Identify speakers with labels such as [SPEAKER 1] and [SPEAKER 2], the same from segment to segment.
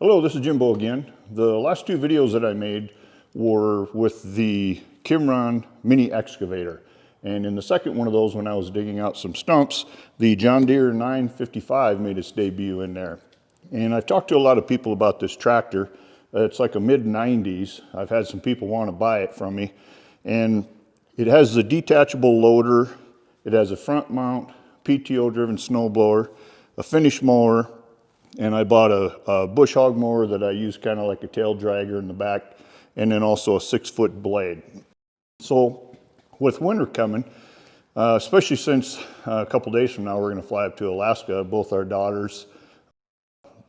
[SPEAKER 1] Hello, this is Jimbo again. The last two videos that I made were with the Qumran mini excavator. And in the second one of those, when I was digging out some stumps, the John Deere 955 made its debut in there. And I've talked to a lot of people about this tractor. It's like a mid-90s. I've had some people want to buy it from me. And it has the detachable loader. It has a front mount PTO Driven snowblower, a finish mower, and I bought a bush hog mower that I use kind of like a tail dragger in the back, and then also a 6-foot blade. So with winter coming, especially since a couple days from now we're going to fly up to Alaska, both our daughters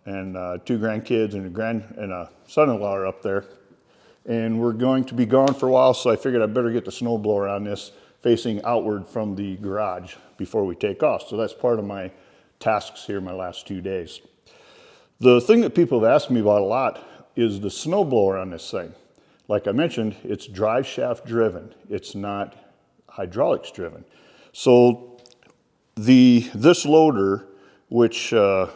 [SPEAKER 1] and 2 grandkids and a son-in-law are up there, and we're going to be gone for a while, so I figured I better get the snowblower on this facing outward from the garage before we take off. So that's part of my tasks here my last 2 days. The thing that people have asked me about a lot is the snowblower on this thing. Like I mentioned, it's drive shaft driven. It's not hydraulics driven. So this loader, which I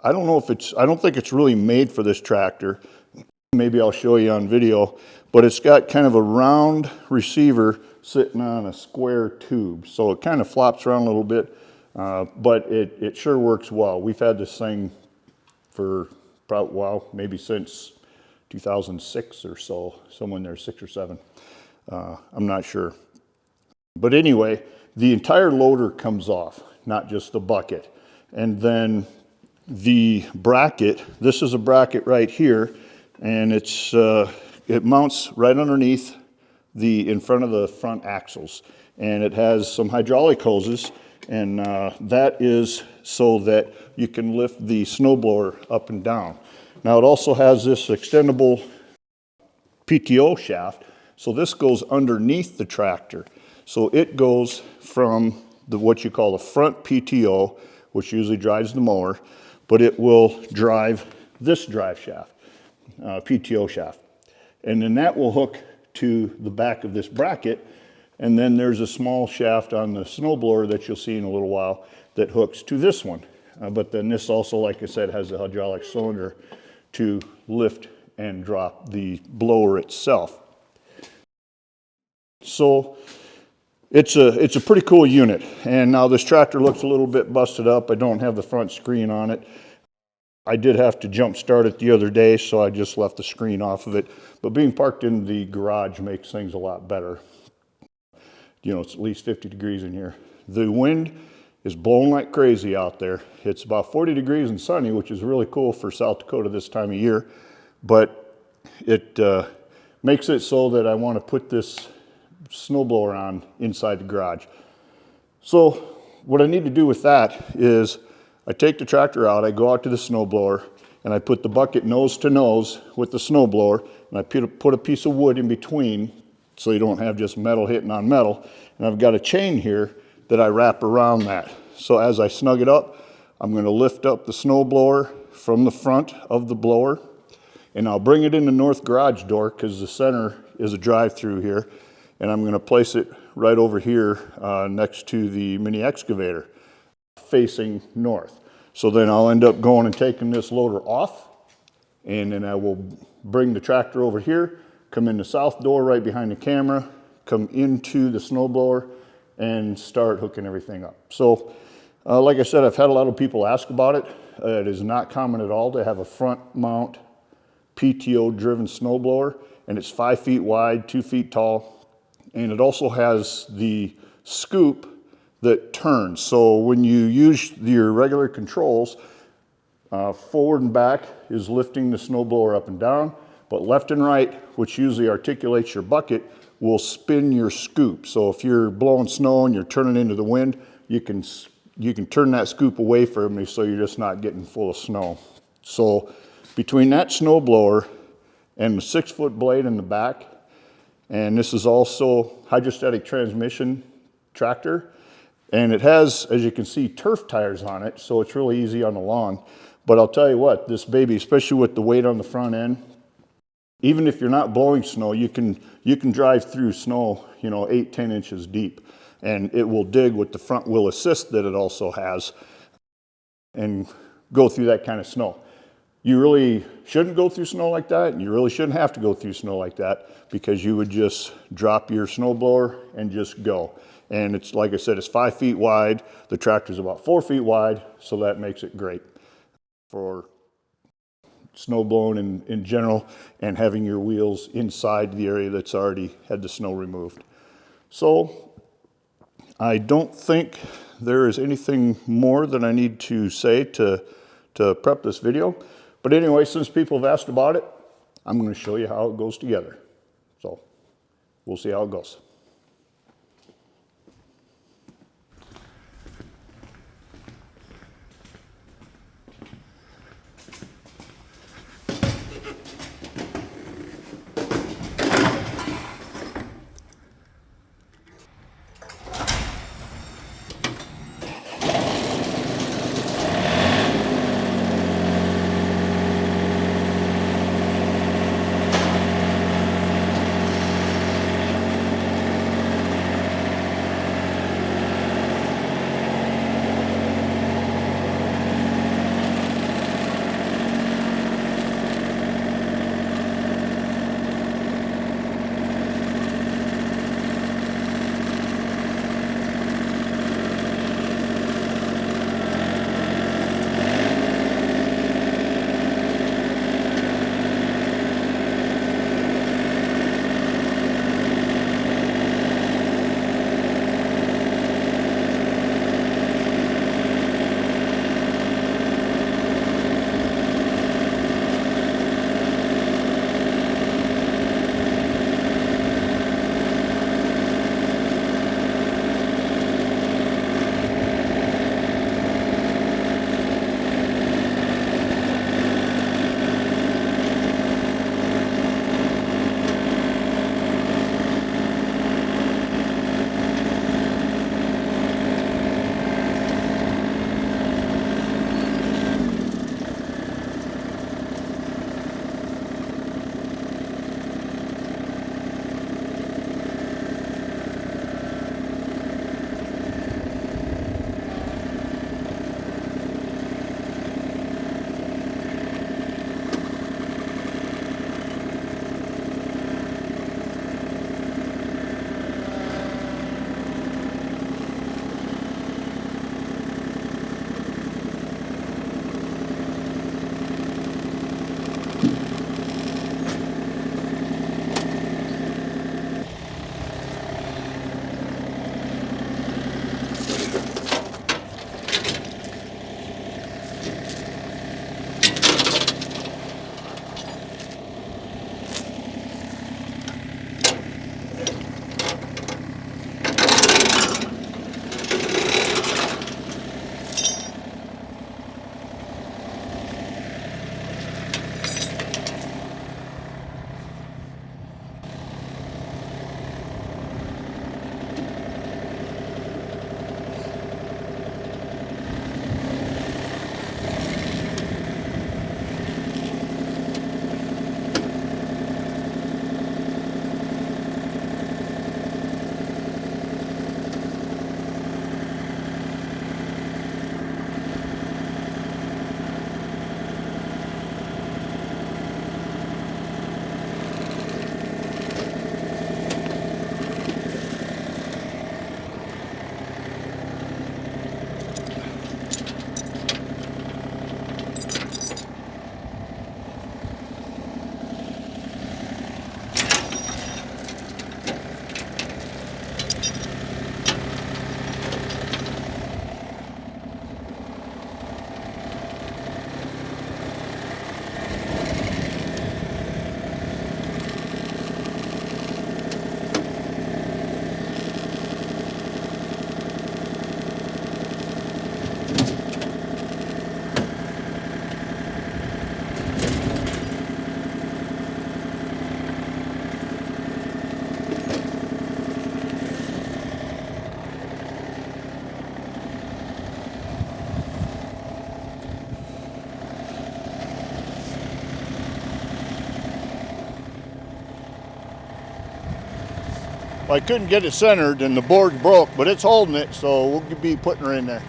[SPEAKER 1] don't think it's really made for this tractor. Maybe I'll show you on video, but it's got kind of a round receiver sitting on a square tube. So it kind of flops around a little bit, but it sure works well. We've had this thing for probably, well, maybe since 2006 or so, somewhere in there, 6 or 7. I'm not sure. But anyway, the entire loader comes off, not just the bucket. And then the bracket, this is a bracket right here, and it mounts right underneath in front of the front axles. And it has some hydraulic hoses, and that is so that you can lift the snowblower up and down. Now it also has this extendable PTO shaft, so this goes underneath the tractor. So it goes from what you call the front PTO, which usually drives the mower, but it will drive this drive shaft, PTO shaft. And then that will hook to the back of this bracket, and then there's a small shaft on the snowblower that you'll see in a little while that hooks to this one. But then this also, like I said, has a hydraulic cylinder to lift and drop the blower itself. So it's a pretty cool unit. And now this tractor looks a little bit busted up. I don't have the front screen on it. I did have to jump start it the other day, so I just left the screen off of it. But being parked in the garage makes things a lot better. You know, it's at least 50 degrees in here. The wind is blowing like crazy out there. It's about 40 degrees and sunny, which is really cool for South Dakota this time of year. But it makes it so that I want to put this snowblower on inside the garage. So what I need to do with that is I take the tractor out, I go out to the snowblower, and I put the bucket nose to nose with the snowblower, and I put a piece of wood in between so you don't have just metal hitting on metal. And I've got a chain here that I wrap around that. So as I snug it up, I'm going to lift up the snowblower from the front of the blower, and I'll bring it in the north garage door because the center is a drive-through here, and I'm going to place it right over here next to the mini excavator facing north. So then I'll end up going and taking this loader off, and then I will bring the tractor over here, come in the south door right behind the camera, come into the snowblower, and start hooking everything up. So like I said, I've had a lot of people ask about it. It is not common at all to have a front mount PTO driven snowblower, and it's 5 feet wide, 2 feet tall, and it also has the scoop that turns. So when you use your regular controls, forward and back is lifting the snowblower up and down, but left and right, which usually articulates your bucket, will spin your scoop. So if you're blowing snow and you're turning into the wind, you can turn that scoop away from you so you're just not getting full of snow. So between that snowblower and the 6-foot blade in the back, and this is also hydrostatic transmission tractor, and it has, as you can see, turf tires on it, so it's really easy on the lawn. But I'll tell you what, this baby, especially with the weight on the front end, even if you're not blowing snow, you can drive through snow, 8-10 inches deep, and it will dig with the front wheel assist that it also has and go through that kind of snow. You really shouldn't go through snow like that, and you really shouldn't have to go through snow like that, because you would just drop your snowblower and just go. And it's, like I said, it's 5 feet wide. The tractor's about 4 feet wide, so that makes it great for snow blowing in general, and having your wheels inside the area that's already had the snow removed. So I don't think there is anything more that I need to say to prep this video. But anyway, since people have asked about it, I'm going to show you how it goes together. So we'll see how it goes. I couldn't get it centered and the board broke, but it's holding it, so we'll be putting her in there.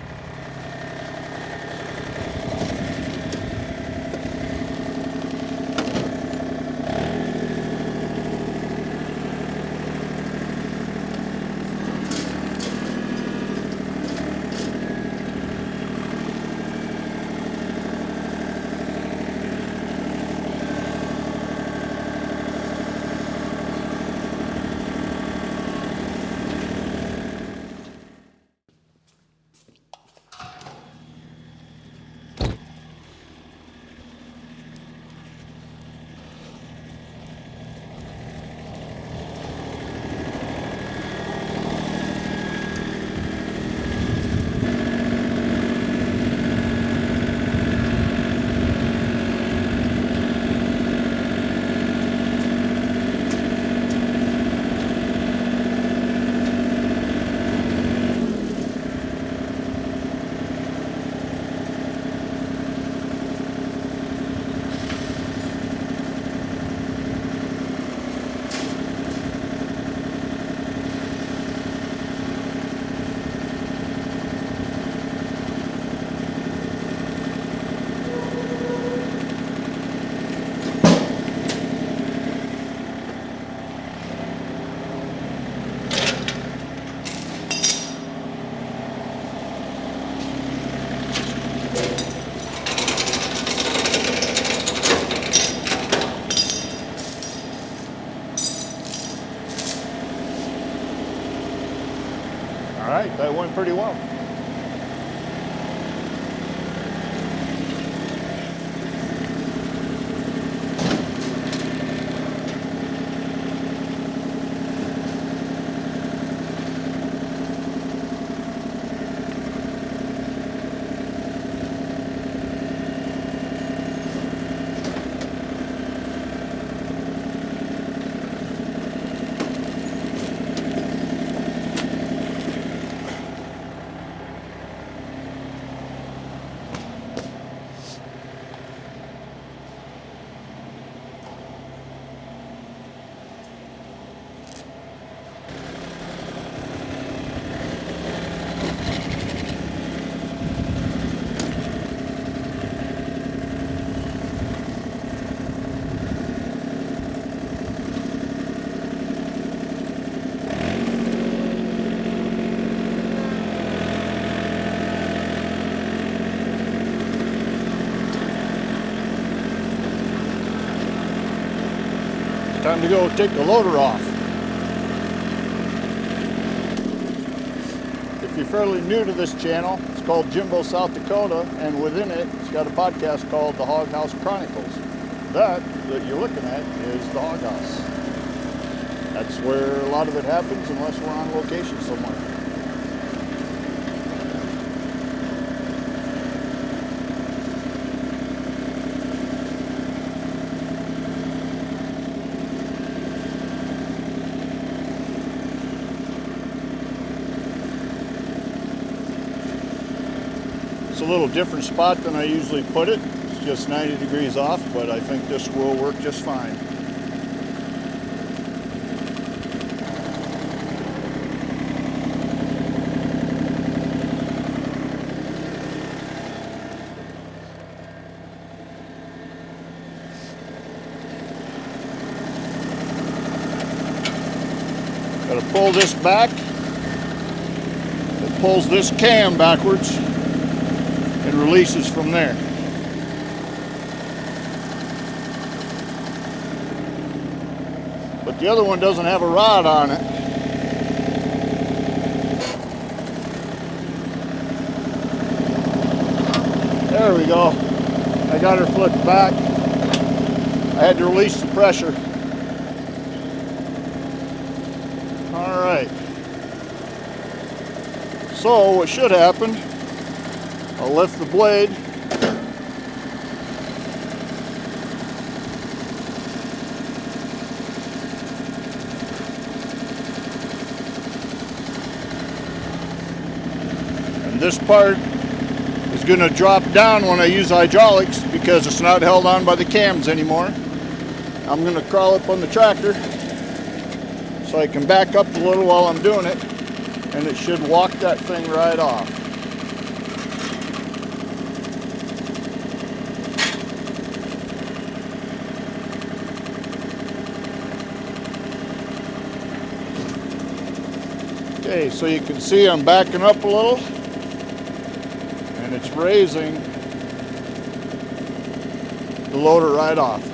[SPEAKER 1] All right, that went pretty well. Time to go take the loader off. If you're fairly new to this channel, it's called Jimbo, South Dakota, and within it, it's got a podcast called The Hog House Chronicles. That you're looking at is the hog house. That's where a lot of it happens unless we're on location somewhere. It's a little different spot than I usually put it. It's just 90 degrees off, but I think this will work just fine. Got to pull this back. It pulls this cam backwards and releases from there. But the other one doesn't have a rod on it. There we go. I got her flipped back. I had to release the pressure. All right. So what should happen, I'll lift the blade. And this part is going to drop down when I use hydraulics because it's not held on by the cams anymore. I'm going to crawl up on the tractor so I can back up a little while I'm doing it, and it should walk that thing right off. Okay, so you can see I'm backing up a little and it's raising the loader right off.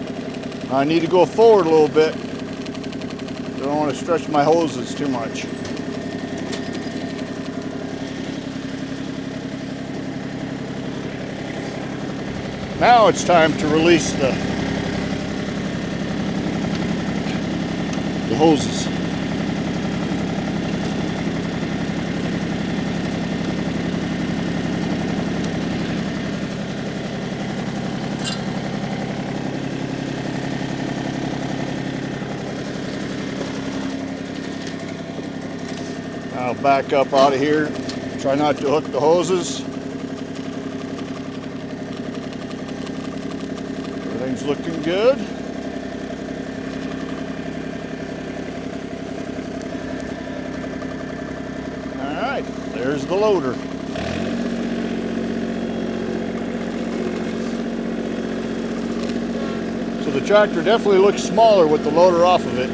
[SPEAKER 1] I need to go forward a little bit. I don't want to stretch my hoses too much. Now it's time to release the hoses. I'll back up out of here. Try not to hook the hoses. Everything's looking good. All right, there's the loader. So the tractor definitely looks smaller with the loader off of it.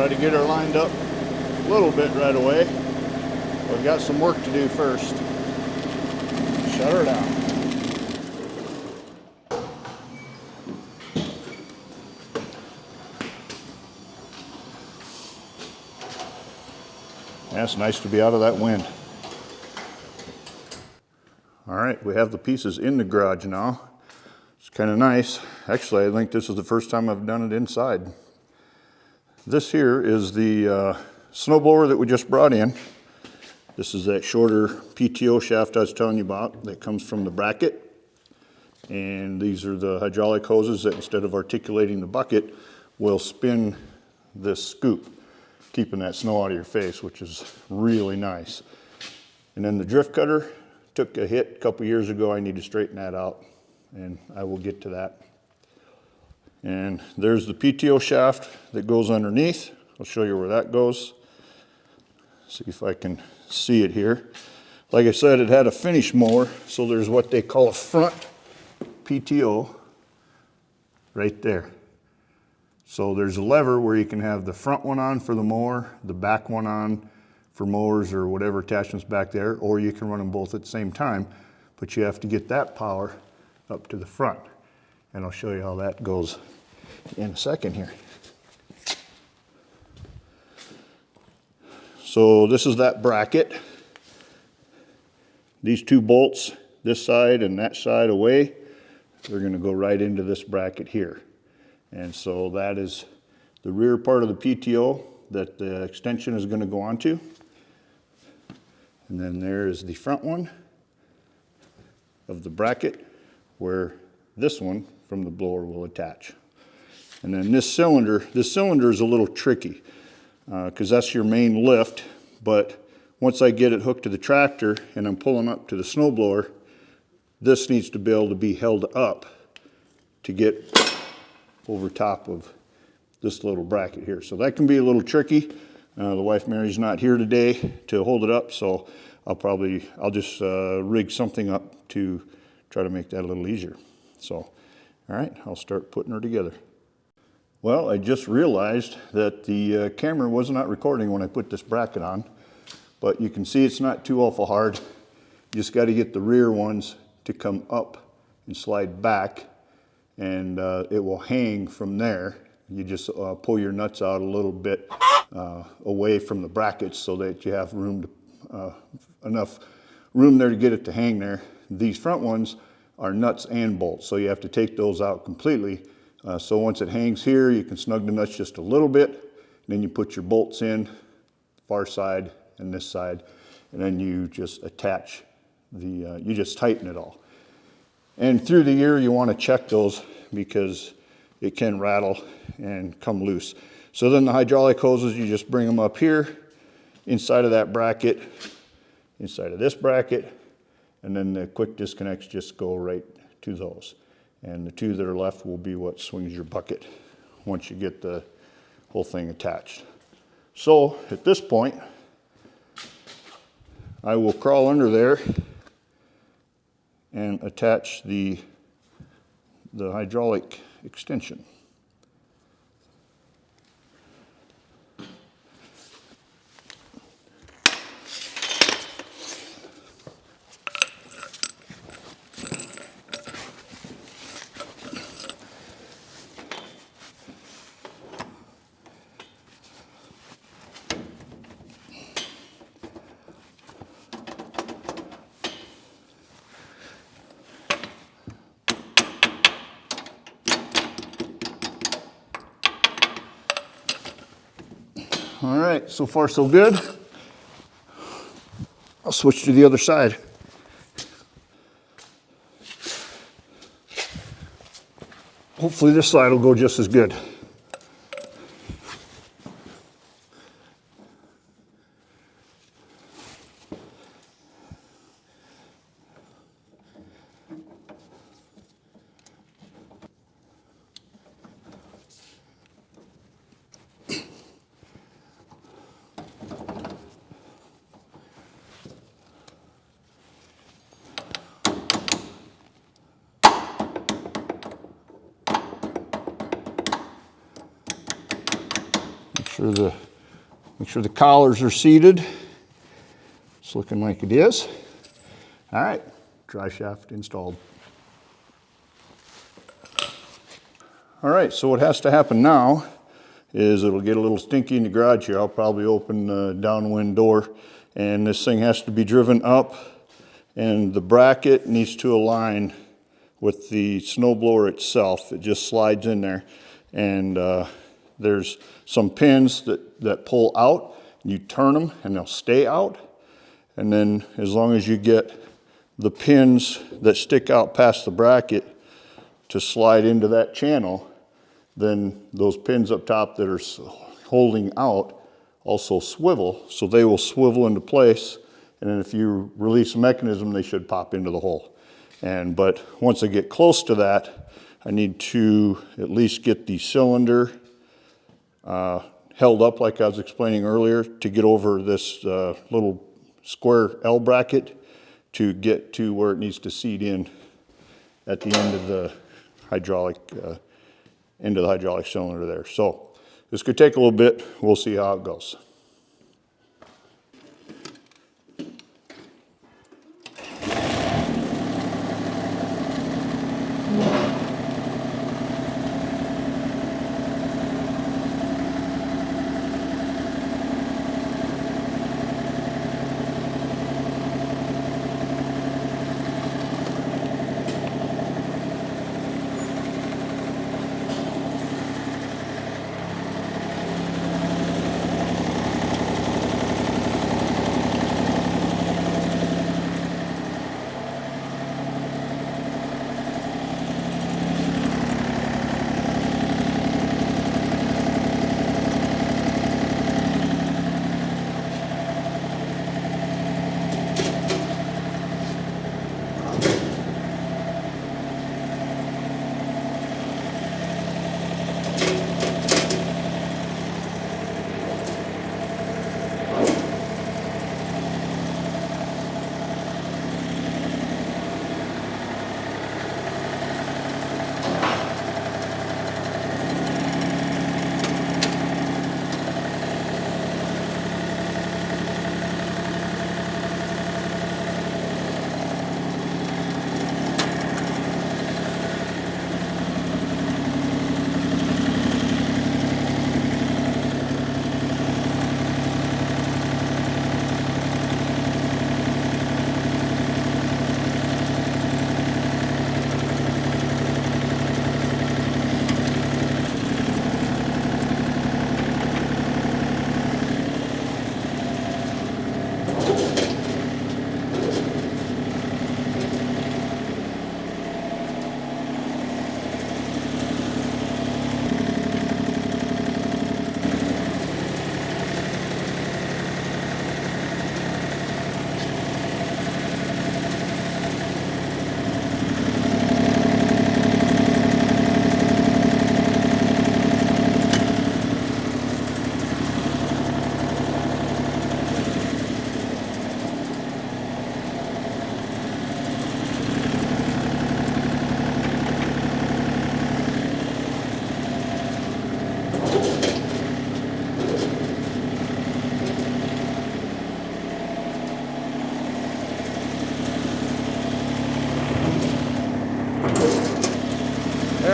[SPEAKER 1] try to get her lined up a little bit right away. We've got some work to do first. Shut her down. Yeah, it's nice to be out of that wind. All right, we have the pieces in the garage now. It's kind of nice. Actually, I think this is the first time I've done it inside. This here is the snowblower that we just brought in. This is that shorter PTO shaft I was telling you about that comes from the bracket. And these are the hydraulic hoses that, instead of articulating the bucket, will spin this scoop, keeping that snow out of your face, which is really nice. And then the drift cutter took a hit a couple years ago. I need to straighten that out, and I will get to that. And there's the PTO shaft that goes underneath. I'll show you where that goes. See if I can see it here. Like I said, it had a finish mower, so there's what they call a front PTO right there. So there's a lever where you can have the front one on for the mower, the back one on for mowers or whatever attachments back there, or you can run them both at the same time, but you have to get that power up to the front. And I'll show you how that goes in a second here. So this is that bracket. These two bolts, this side and that side away, they're going to go right into this bracket here. And so that is the rear part of the PTO that the extension is going to go onto. And then there is the front one of the bracket where this one from the blower will attach. And then this cylinder is a little tricky because that's your main lift. But once I get it hooked to the tractor and I'm pulling up to the snowblower, this needs to be able to be held up to get over top of this little bracket here. So that can be a little tricky. The wife Mary's not here today to hold it up, so I'll just rig something up to try to make that a little easier. So, all right, I'll start putting her together. Well, I just realized that the camera was not recording when I put this bracket on, but you can see it's not too awful hard. You just got to get the rear ones to come up and slide back, and it will hang from there. You just pull your nuts out a little bit away from the brackets so that you have room to, enough room there to get it to hang there. These front ones are nuts and bolts, so you have to take those out completely. So once it hangs here, you can snug the nuts just a little bit, then you put your bolts in, far side and this side, and then you just attach the, you just tighten it all. And through the year, you want to check those because it can rattle and come loose. So then the hydraulic hoses, you just bring them up here, inside of that bracket, inside of this bracket, and then the quick disconnects just go right to those. And the two that are left will be what swings your bucket once you get the whole thing attached. So at this point, I will crawl under there and attach the hydraulic extension. All right, so far so good. I'll switch to the other side. Hopefully this side will go just as good. Make sure the collars are seated. It's looking like it is. All right, dry shaft installed. All right, so what has to happen now is it'll get a little stinky in the garage here. I'll probably open the downwind door, and this thing has to be driven up, and the bracket needs to align with the snowblower itself. It just slides in there, and there's some pins that pull out. You turn them and they'll stay out, and then as long as you get the pins that stick out past the bracket to slide into that channel, then those pins up top that are holding out also swivel, so they will swivel into place, and then if you release the mechanism, they should pop into the hole. But once I get close to that, I need to at least get the cylinder held up like I was explaining earlier to get over this little square L bracket to get to where it needs to seat in at the end of the hydraulic cylinder there. So this could take a little bit. We'll see how it goes.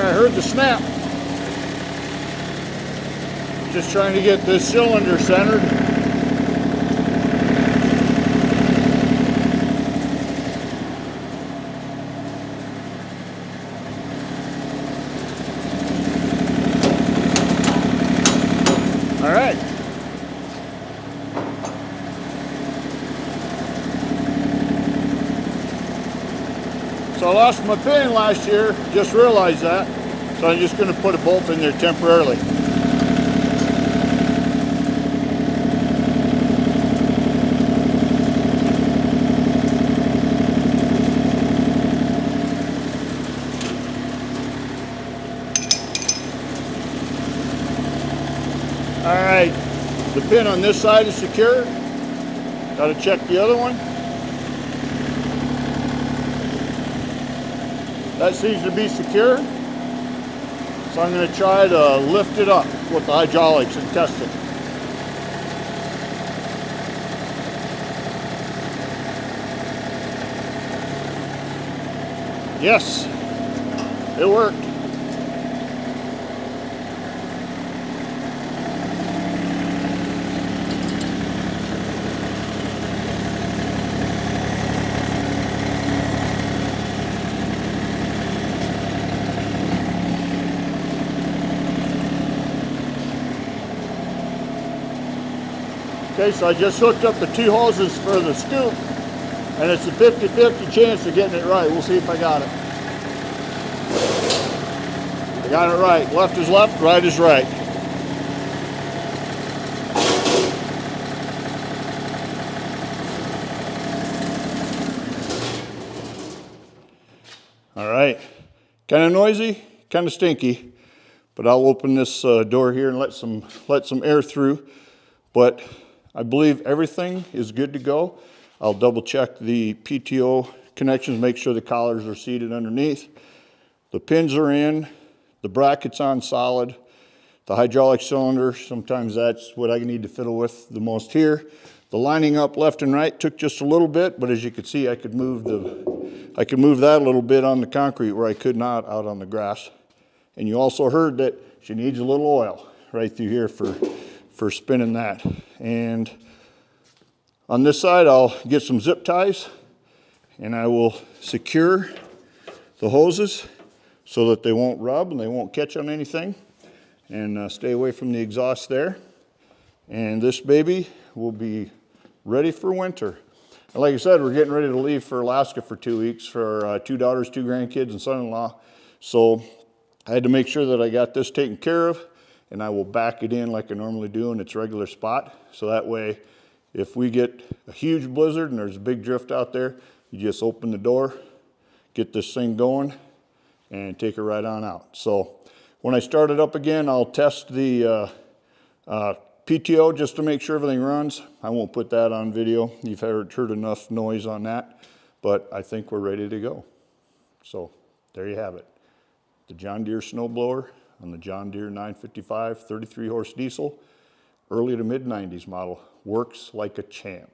[SPEAKER 1] Heard the snap. Just trying to get this cylinder centered. All right. So I lost my pin last year, just realized that. So I'm just going to put a bolt in there temporarily. All right, the pin on this side is secure. Got to check the other one. That seems to be secure. So I'm going to try to lift it up with the hydraulics and test it. Yes, it worked. Okay, so I just hooked up the 2 hoses for the scoop, and it's a 50-50 chance of getting it right. We'll see if I got it. I got it right. Left is left, right is right. All right, kind of noisy, kind of stinky, but I'll open this door here and let some air through. But I believe everything is good to go. I'll double check the PTO connections, make sure the collars are seated underneath. The pins are in, the bracket's on solid. The hydraulic cylinder, sometimes that's what I need to fiddle with the most here. The lining up left and right took just a little bit, but as you can see, I could move that a little bit on the concrete where I could not out on the grass. And you also heard that she needs a little oil right through here for spinning that. And on this side, I'll get some zip ties and I will secure the hoses so that they won't rub and they won't catch on anything, and stay away from the exhaust there. And this baby will be ready for winter. And like I said, we're getting ready to leave for Alaska for 2 weeks for 2 daughters, 2 grandkids, and son-in-law. So I had to make sure that I got this taken care of, and I will back it in like I normally do in its regular spot. So that way, if we get a huge blizzard and there's a big drift out there, you just open the door, get this thing going, and take it right on out. So when I start it up again, I'll test the PTO just to make sure everything runs. I won't put that on video. You've heard enough noise on that, but I think we're ready to go. So there you have it. The John Deere Snowblower on the John Deere 955 33 horse diesel, early to mid 90s model. Works like a champ.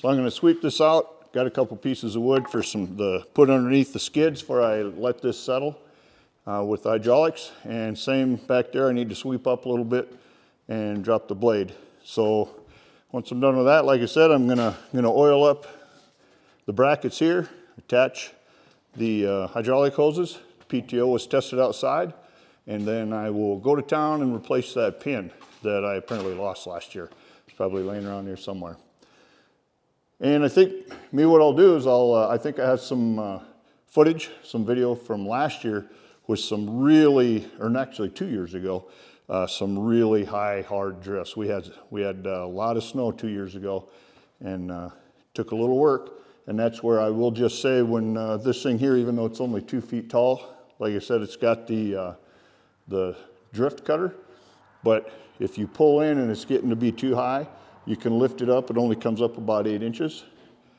[SPEAKER 1] So I'm going to sweep this out. Got a couple pieces of wood for put underneath the skids before I let this settle with hydraulics. And same back there, I need to sweep up a little bit and drop the blade. So once I'm done with that, like I said, I'm gonna oil up the brackets here, attach the hydraulic hoses. PTO was tested outside, and then I will go to town and replace that pin that I apparently lost last year. It's probably laying around here somewhere. And I think what I'll do is I think I have some footage, some video from last year with some really, or actually 2 years ago, some really high, hard drifts. We had a lot of snow 2 years ago, and took a little work. And that's where I will just say, when this thing here, even though it's only 2 feet tall, like I said, it's got the drift cutter. But if you pull in and it's getting to be too high, you can lift it up. It only comes up about 8 inches.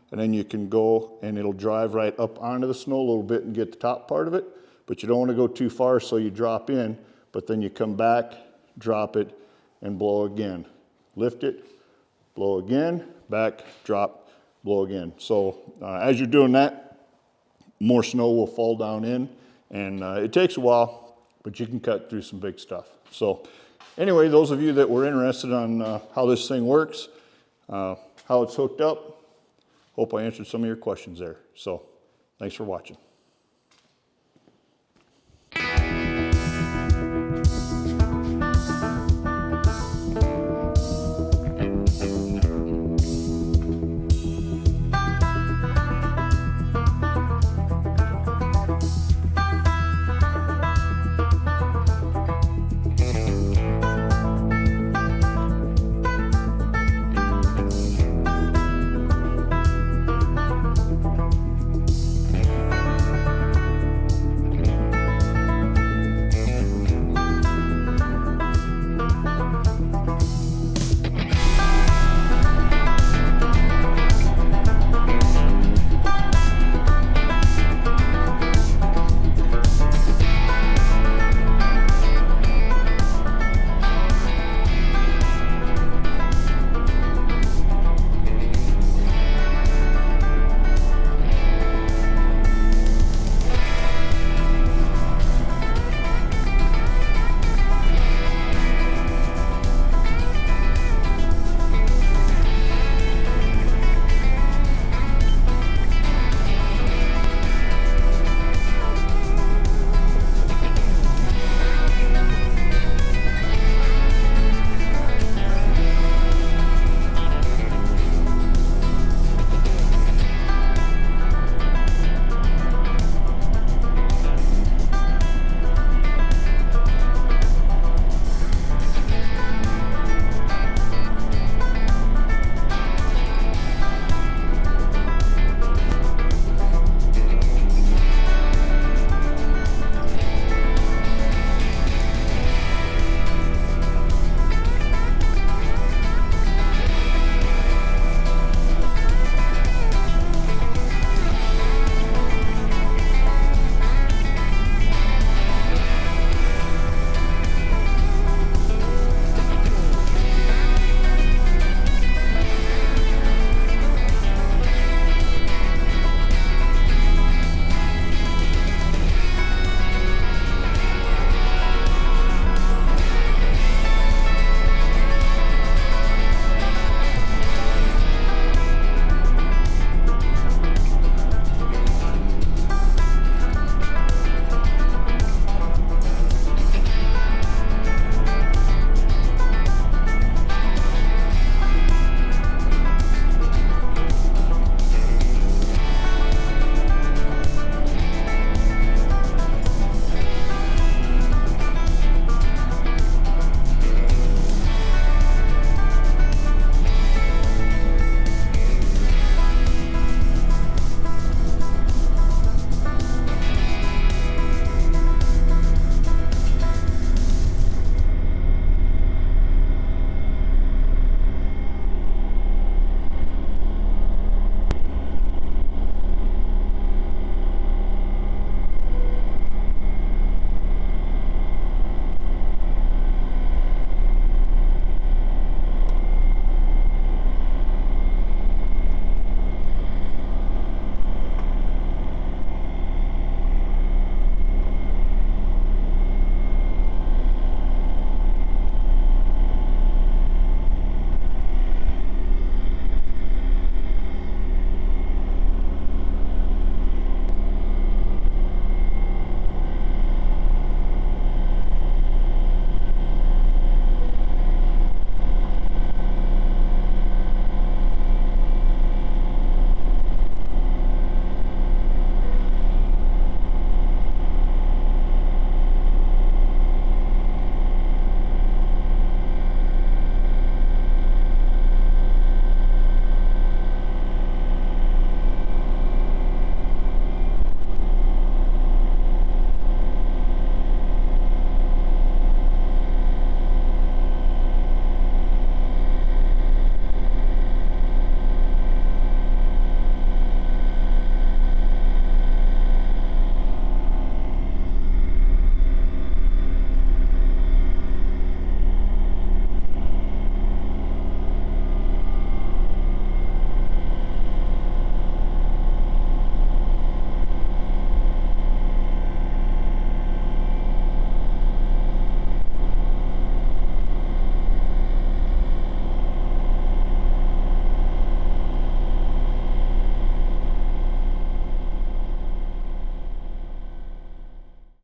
[SPEAKER 1] And then you can go and it'll drive right up onto the snow a little bit and get the top part of it. But you don't want to go too far, so you drop in, but then you come back, drop it, and blow again. Lift it, blow again, back, drop, blow again. So as you're doing that, more snow will fall down in, and it takes a while, but you can cut through some big stuff. So anyway, those of you that were interested on how this thing works, how it's hooked up, hope I answered some of your questions there. So thanks for watching.